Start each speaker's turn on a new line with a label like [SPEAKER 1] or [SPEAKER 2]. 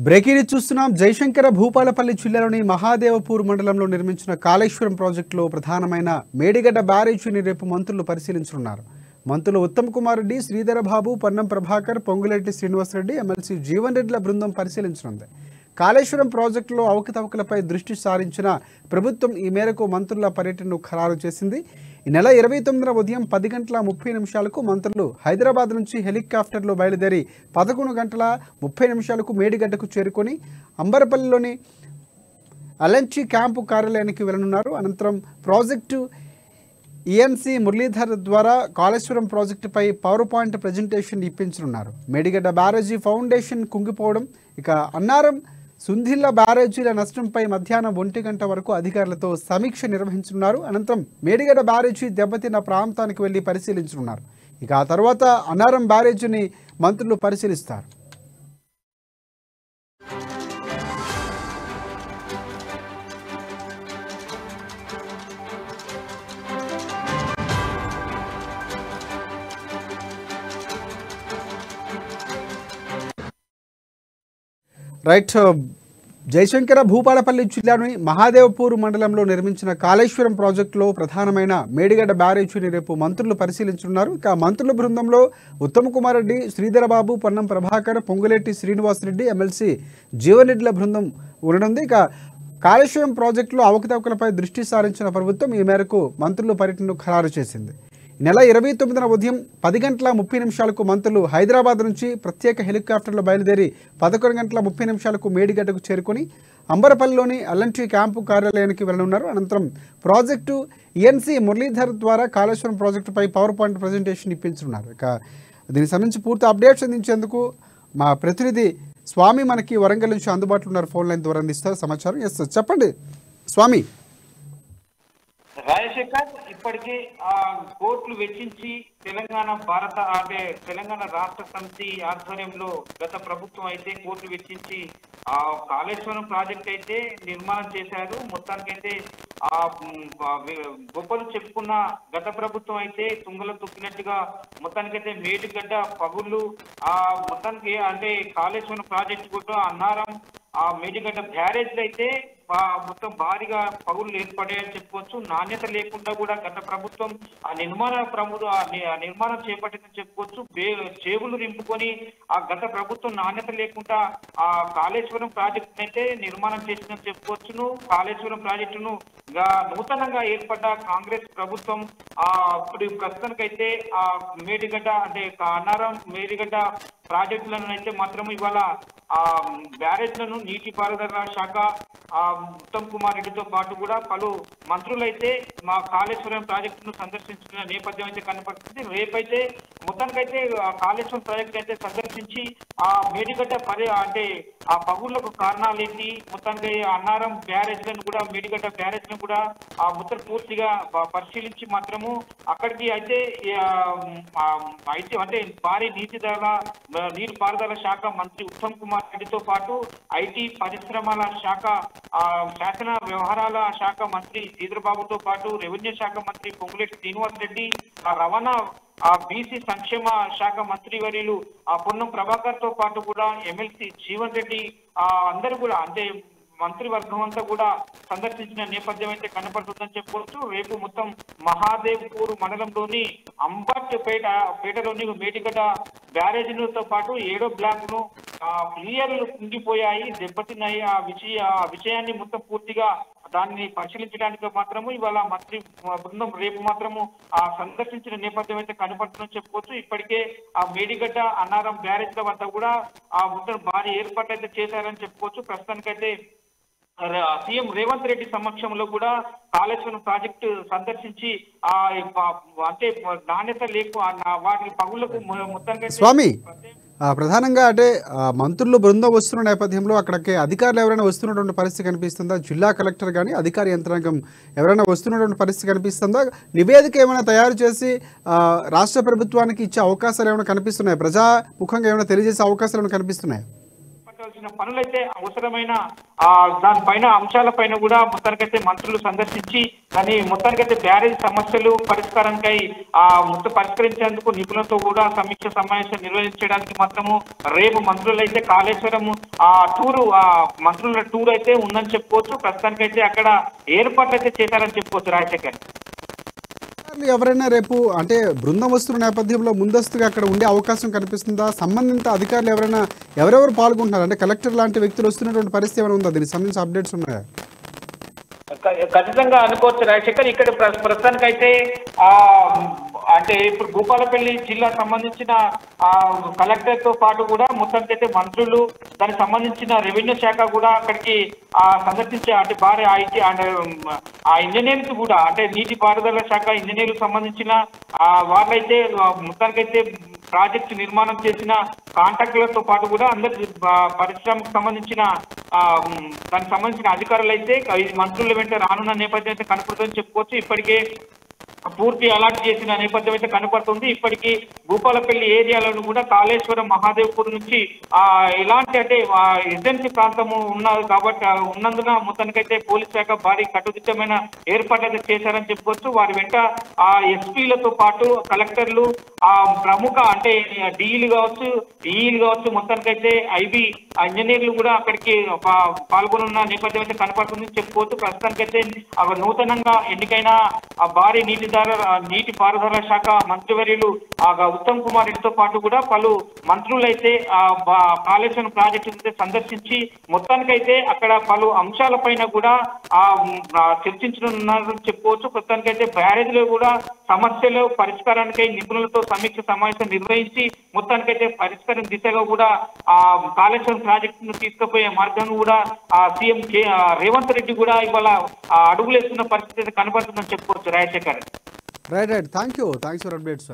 [SPEAKER 1] Breaking చూస్తున్నాం. జయశంకర భూపాలపల్లి జిల్లాలోని మహాదేవపూర్ మండలంలో నిర్మించిన కాళేశ్వరం ప్రాజెక్టులో ప్రధానమైన మేడిగడ్డ బ్యారేజీని రేపు మంత్రులు పరిశీలించనున్నారు. మంత్రులు ఉత్తమ్ కుమార్ రెడ్డి, శ్రీధర బాబు, పొన్నం ప్రభాకర్, పొంగులేటి శ్రీనివాసరెడ్డి, ఎమ్మెల్సీ జీవన్ రెడ్డిల బృందం పరిశీలించనుంది. కాళేశ్వరం ప్రాజెక్టులో అవకతవకలపై దృష్టి సారించిన ప్రభుత్వం ఈ మేరకు మంత్రుల పర్యటనను ఖరారు చేసింది. ఈ నెల 29న ఉదయం 10:30 మంత్రులు హైదరాబాద్ నుంచి హెలికాప్టర్లో బయలుదేరి 11:30 మేడిగడ్డకు చేరుకొని అంబరపల్లిలోని అలంచి క్యాంపు కార్యాలయానికి వెళ్లనున్నారు. అనంతరం ప్రాజెక్టు ఈఎన్సీ మురళీధర్ ద్వారా కాళేశ్వరం ప్రాజెక్టుపై పవర్ పాయింట్ ప్రజెంటేషన్ ఇప్పించనున్నారు. మేడిగడ్డ బ్యారేజీ ఫౌండేషన్ కుంగిపోవడం, ఇక అన్నారం, సుంధిల్ల బ్యారేజీల నష్టంపై మధ్యాహ్నం 1 గంట వరకు అధికారులతో సమీక్ష నిర్వహించనున్నారు. అనంతరం మేడిగడ్డ బ్యారేజీ దెబ్బతిన్న ప్రాంతానికి వెళ్లి పరిశీలించనున్నారు. ఇక ఆ తర్వాత అన్నారం బ్యారేజీని మంత్రులు పరిశీలిస్తారు. రైట్. జయశంకర భూపాలపల్లి జిల్లాలోని మహాదేవపూర్ మండలంలో నిర్మించిన కాళేశ్వరం ప్రాజెక్టులో ప్రధానమైన మేడిగడ్డ బ్యారేజీని రేపు మంత్రులు పరిశీలించనున్నారు. ఇక మంత్రుల బృందంలో ఉత్తమ్ కుమార్ రెడ్డి, శ్రీధర బాబు, పొన్నం ప్రభాకర్, పొంగులేటి శ్రీనివాసరెడ్డి, ఎమ్మెల్సీ జీవన్ రెడ్డిల బృందం ఉండనుంది. ఇక కాళేశ్వరం ప్రాజెక్టులో అవకతవకలపై దృష్టి సారించిన ప్రభుత్వం ఈ మేరకు మంత్రుల పర్యటనను ఖరారు చేసింది. నెల 29న ఉదయం 10:30 మంత్రులు హైదరాబాద్ నుంచి ప్రత్యేక హెలికాప్టర్లో బయలుదేరి 11:30 మేడిగడ్డకు చేరుకొని అంబరపల్లిలోని అలంటి క్యాంపు కార్యాలయానికి వెళ్లనున్నారు. అనంతరం ప్రాజెక్టు ఈఎన్సీ మురళీధర్ ద్వారా కాళేశ్వరం ప్రాజెక్టుపై పవర్ పాయింట్ ప్రజెంటేషన్ ఇప్పించనున్నారు. ఇక దీనికి సంబంధించి పూర్తి అప్డేట్స్ అందించేందుకు మా ప్రతినిధి స్వామి మనకి వరంగల్ నుంచి అందుబాటులో ఉన్నారు. ఫోన్ లైన్ ద్వారా అందిస్తారు సమాచారం. ఎస్ చెప్పండి స్వామి.
[SPEAKER 2] రాజశేఖర్, ఇప్పటికే కోర్టులు వెచ్చించి తెలంగాణ రాష్ట్ర సమితి ఆధ్వర్యంలో గత ప్రభుత్వం అయితే కోర్టులు వెచ్చించి కాళేశ్వరం ప్రాజెక్ట్ అయితే నిర్మాణం చేశారు. మొత్తానికైతే గొప్పలు చెప్పుకున్న గత ప్రభుత్వం అయితే తుంగలో తొక్కినట్టుగా మొత్తానికైతే మేడిగడ్డ పగుళ్ళు మొత్తానికి అంటే కాళేశ్వరం ప్రాజెక్టు కూడా అన్నారం మేడిగడ్డ బ్యారేజ్లు అయితే మొత్తం భారీగా పగుళ్ళు ఏర్పడాయని చెప్పుకోవచ్చు. నాణ్యత లేకుండా కూడా గత ప్రభుత్వం నిర్మాణం చేపట్టిందని చెప్పుకోవచ్చు. చేవులు నింపుకొని ఆ గత ప్రభుత్వం నాణ్యత లేకుండా ఆ కాళేశ్వరం ప్రాజెక్టు అయితే నిర్మాణం చేసిందని చెప్పుకోవచ్చును. కాళేశ్వరం ప్రాజెక్టును నూతనంగా ఏర్పడ్డ కాంగ్రెస్ ప్రభుత్వం ఇప్పుడు ప్రస్తుతానికైతే ఆ మేడిగడ్డ అంటే అన్నారం మేడిగడ్డ ప్రాజెక్టులను అయితే మాత్రం ఇవాళ ఆ బ్యారేజ్లను నీటిపారుదల శాఖ ఉత్తమ్ కుమార్ రెడ్డితో పాటు కూడా పలు మంత్రులైతే మా కాళేశ్వరం ప్రాజెక్టును సందర్శించిన నేపథ్యం అయితే కనపడుతుంది. రేపైతే మొత్తానికైతే కాళేశ్వరం ప్రాజెక్టు అయితే సందర్శించి ఆ మేడిగడ్డ అంటే ఆ పగుళ్లకు కారణాలు ఏంటి, మొత్తానికి అన్నారం బ్యారేజ్లను కూడా మేడిగడ్డ బ్యారేజ్లను కూడా ఆ మొత్తం పూర్తిగా పరిశీలించి మాత్రము అక్కడికి అయితే అంటే భారీ నీటిపారుదల శాఖ మంత్రి ఉత్తమ్ కుమార్ రెడ్డితో పాటు ఐటీ పరిశ్రమల శాఖ శాసన వ్యవహారాల శాఖ మంత్రి శ్రీధర్ బాబుతో పాటు రెవెన్యూ శాఖ మంత్రి పొంగులేటి శ్రీనివాసరెడ్డి, రవాణా బీసీ సంక్షేమ శాఖ మంత్రివర్యులు పొన్నం ప్రభాకర్ తో పాటు కూడా ఎమ్మెల్సీ జీవన్ రెడ్డి అందరూ కూడా అంటే మంత్రివర్గం అంతా కూడా సందర్శించిన నేపథ్యం అయితే కనపడుతుందని చెప్పుకోవచ్చు. రేపు మొత్తం మహాదేవ్పూర్ మండలంలోని అంబర్పేటలోని మేడిగడ్డ బ్యారేజీలతో పాటు 7వ బ్లాక్ ను క్లియర్లు కుంగిపోయాయి, దెబ్బతిన్నాయి. ఆ విషయాన్ని మొత్తం పూర్తిగా దాన్ని పరిశీలించడానికి మాత్రము ఇవాళ మంత్రి బృందం రేపు మాత్రము సందర్శించిన నేపథ్యం అయితే కనపడుతుందని చెప్పుకోవచ్చు. ఇప్పటికే ఆ మేడిగడ్డ అన్నారం బ్యారేజ్ల వద్ద కూడా మొత్తం భారీ ఏర్పాట్లు అయితే చేశారని చెప్పుకోవచ్చు. ప్రస్తుతానికైతే సీఎం రేవంత్ రెడ్డి సమక్షంలో కూడా కాళేశ్వరం ప్రాజెక్టు సందర్శించి అంటే నాణ్యత వాటి పగుళ్లకు మొత్తంగా
[SPEAKER 1] స్వామి ప్రధానంగా అంటే మంత్రులు బృందం వస్తున్న నేపథ్యంలో అక్కడికి అధికారులు ఎవరైనా వస్తున్నటువంటి పరిస్థితి కనిపిస్తుందా? జిల్లా కలెక్టర్ కానీ అధికార యంత్రాంగం ఎవరైనా వస్తున్నటువంటి పరిస్థితి కనిపిస్తుందా? నివేదిక ఏమైనా తయారు చేసి రాష్ట్ర ప్రభుత్వానికి ఇచ్చే అవకాశాలు ఏమైనా కనిపిస్తున్నాయి? ప్రజాముఖంగా ఏమైనా తెలియజేసే అవకాశాలు ఏమైనా కనిపిస్తున్నాయి?
[SPEAKER 2] చేపట్టాల్సిన పనులైతే అవసరమైన దానిపైన అంశాలపైన కూడా మొత్తానికైతే మంత్రులు సందర్శించి దాని మొత్తానికైతే బ్యారేజ్ సమస్యలు పరిష్కారానికై మొత్తం పరిష్కరించేందుకు నిపుణులతో కూడా సమీక్ష సమావేశం నిర్వహించడానికి మాత్రము రేపు మంత్రులు అయితే కాళేశ్వరం మంత్రుల టూర్ అయితే ఉందని చెప్పుకోవచ్చు. ప్రస్తుతానికైతే అక్కడ ఏర్పాట్లు అయితే చేశారని చెప్పుకోవచ్చు రాజశేఖర్.
[SPEAKER 1] ఎవరైనా రేపు అంటే బృందం వస్తున్న నేపథ్యంలో ముందస్తుగా అక్కడ ఉండే అవకాశం కనిపిస్తుందా? సంబంధిత అధికారులు ఎవరెవరు పాల్గొంటున్నారు? అంటే కలెక్టర్ లాంటి వ్యక్తులు వస్తున్నటువంటి పరిస్థితి ఏమైనా ఉందా? దీనికి సంబంధించి అప్డేట్స్ ఉన్నాయా?
[SPEAKER 2] ఖచ్చితంగా అనుకోవచ్చు రాజశేఖర్. ఇక్కడ ప్రస్తుతానికైతే అంటే ఇప్పుడు భూపాలపల్లి జిల్లా సంబంధించిన కలెక్టర్ తో పాటు కూడా మొత్తానికైతే మంత్రులు దానికి సంబంధించిన రెవెన్యూ శాఖ కూడా అక్కడికి సందర్శించే అంటే భారీ ఐటీ అంటే ఆ ఇంజనీర్స్ కూడా అంటే నీటిపారుదల శాఖ ఇంజనీర్లకు సంబంధించిన వాళ్ళైతే మొత్తానికైతే ప్రాజెక్టు నిర్మాణం చేసిన కాంట్రాక్టులతో పాటు కూడా అందరి పరిశ్రమకు సంబంధించిన దానికి సంబంధించిన అధికారులు అయితే మంత్రుల వెంట రానున్న నేపథ్యం అయితే కనపడుతుందని చెప్పుకోవచ్చు. ఇప్పటికే పూర్తి అలర్ట్ చేసిన నేపథ్యం అయితే కనపడుతుంది. ఇప్పటికీ భూపాలపల్లి ఏరియాలను కూడా కాళేశ్వరం మహాదేవ్పూర్ నుంచి ఎలాంటి అంటే ఏజెన్సీ ప్రాంతము ఉన్నది కాబట్టి ఉన్నందున మొత్తానికైతే పోలీస్ శాఖ భారీ కట్టుదిట్టమైన ఏర్పాట్లు అయితే చేశారని చెప్పుకోవచ్చు. వారి వెంట ఎస్పీలతో పాటు కలెక్టర్లు ప్రముఖ అంటే డీఈలు కావచ్చు ఈఈలు కావచ్చు మొత్తానికైతే ఐబీ ఇంజనీర్లు కూడా అక్కడికి పాల్గొనున్న నేపథ్యం అయితే కనపడుతుందని చెప్పుకోవచ్చు. ప్రస్తుతానికైతే నూతనంగా ఎన్నికైన భారీ నీటిపారుదల శాఖ మంత్రివర్యులు ఉత్తమ్ కుమార్ రెడ్డితో పాటు కూడా పలు మంత్రులు అయితే కాళేశ్వరం ప్రాజెక్టు సందర్శించి మొత్తానికైతే అక్కడ పలు అంశాలపైన కూడా చర్చించనున్నారని చెప్పుకోవచ్చు. ప్రస్తుతానికైతే బ్యారేజ్లో కూడా సమస్యలు పరిష్కారానికై నిపుణులతో సమీక్ష సమావేశం నిర్వహించి మొత్తానికైతే పరిష్కారం దిశగా కూడా కాళేశ్వరం ప్రాజెక్టును తీసుకుపోయే మార్గం కూడా సీఎం రేవంత్ రెడ్డి కూడా ఇవాళ అడుగులేస్తున్న పరిస్థితి కనబడుతుందని చెప్పుకోవచ్చు Rajasekhar.
[SPEAKER 1] Right. Thank you for updates.